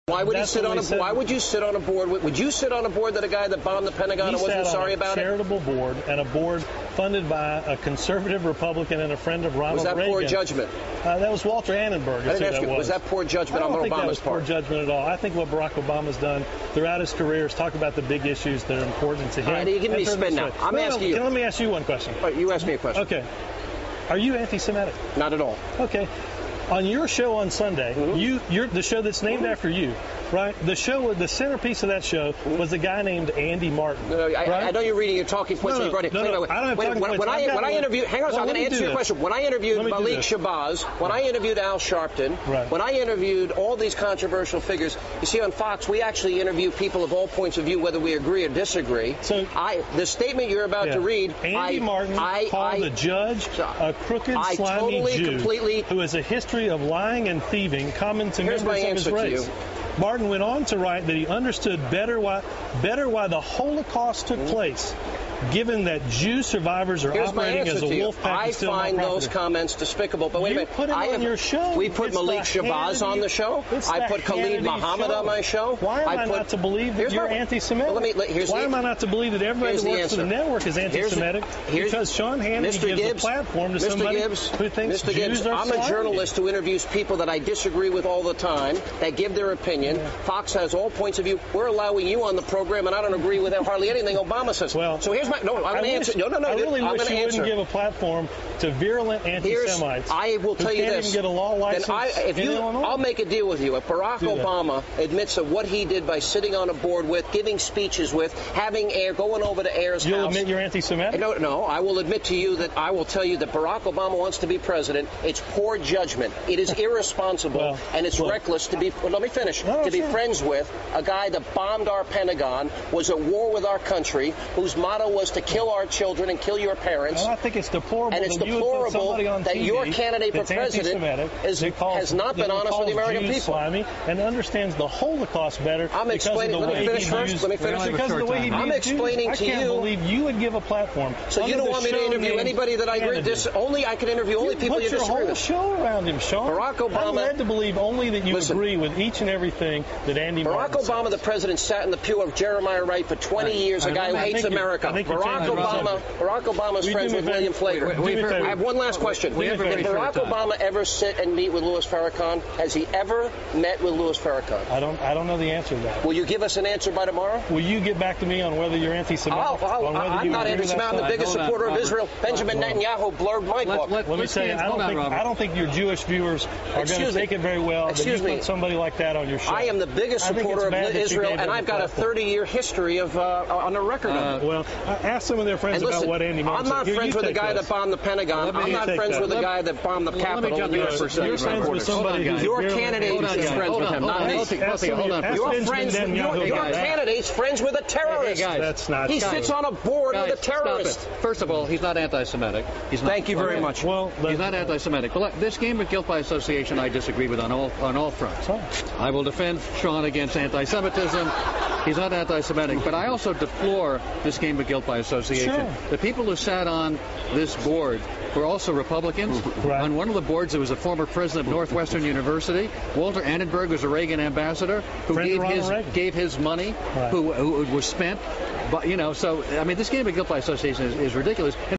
Why would he sit on a? Why would you sit on a board? Would you sit on a board that a guy that bombed the Pentagon and wasn't sorry about it? He sat on a charitable board, and a board funded by a conservative Republican and a friend of Ronald Reagan. Was that poor judgment? That was Walter Annenberg. I didn't ask you. Was that poor judgment on Obama's part? I don't think that was poor judgment at all. I think what Barack Obama's done throughout his career is talk about the big issues that are important to him. All right, you give me spin now. I'm asking you. Let me ask you one question. All right, you ask me a question. Okay. Are you anti-Semitic? Not at all. Okay. On your show on Sunday, you're the show that's named after you, right? The centerpiece of that show was a guy named Andy Martin. I know you're reading your talking points. I don't have talking points. When I interviewed, hang on, I'm going to answer your question. When I interviewed Malik Shabazz, when I interviewed Al Sharpton, when I interviewed all these controversial figures, you see on Fox, we actually interview people of all points of view, whether we agree or disagree. So the statement you're about to read, Andy Martin called the judge a crooked, slimy Jew who has a history of lying and thieving common to members of his race. Martin went on to write that he understood better why the Holocaust took place, given that Jew survivors are operating as a wolf pack. I find those comments despicable. But wait a minute. Put it on your show. We put Malik Shabazz on the show. I put Khalid Muhammad on my show. Why am I not to believe that you're anti-Semitic? Why am I not to believe that everybody that works for the network is anti-Semitic? Because Sean Hannity gives a platform to somebody who thinks Jews are I'm a journalist who interviews people that I disagree with all the time, that give their opinion. Fox has all points of view. We're allowing you on the program, and I don't agree with hardly anything Obama says. Well, so here's my I'm going to answer. I really wish you wouldn't give a platform to virulent anti-Semites. I will tell you this. Even get a law license I'll make a deal with you. If Barack Obama admits that what he did by sitting on a board with, giving speeches with, having going over to Ayer's house. You'll admit you're anti-Semitic? No. I will admit to you that I will tell you that Barack Obama wants to be president. It's poor judgment. It is irresponsible and it's reckless to be. Well, let me finish. To be friends with a guy that bombed our Pentagon, was at war with our country, whose motto was to kill our children and kill your parents. Well, I think it's deplorable. And it's deplorable that your candidate for president has not been honest with the American people. And understands the Holocaust better. I'm explaining. Let me finish first. Because of the way he I'm explaining to you. I can't believe you would give a platform. So you don't want me to interview anybody that I agree with? I can interview only people you disagree with. Put your whole show around him, Sean. Barack Obama. I'm led to believe only that you agree with each and everything that Andy Martin says. Barack Obama, the president, sat in the pew of Jeremiah Wright for 20 years, a guy who hates America. Barack Obama's friends with William Flager. I have one last question. Did Barack Obama ever sit and meet with Louis Farrakhan? Has he ever met with Louis Farrakhan? I don't know the answer to that. Will you give us an answer by tomorrow? Will you get back to me on whether you're anti-Semitic? I'm not anti-Semitic. I'm the biggest supporter of Israel. Benjamin Netanyahu blurred my book. Let me say, I don't think your Jewish viewers are going to take it very well that you put somebody like that on your show. I am the biggest supporter of Israel, and I've got a 30-year history of on the record of it. Well, ask some of their friends about what Andy Martin said. I'm not friends with the guy that bombed the Pentagon. I'm not friends with the guy that bombed the Capitol. You're friends with somebody who's your candidate is friends with him, not me. Your candidate's friends with a terrorist. That's not. He sits on a board with a terrorist. First of all, he's not anti-Semitic. Thank you very much. Well, he's not anti-Semitic. But this game of guilt by association, I disagree with on all fronts. I will defend Sean against anti-Semitism. He's not anti-Semitic, but I also deplore this game of guilt by association. Sure. The people who sat on this board were also Republicans. Right. On one of the boards, there was a former president of Northwestern University. Walter Annenberg was a Reagan ambassador who gave his money, who was spent. But so I mean, this game of guilt by association is ridiculous.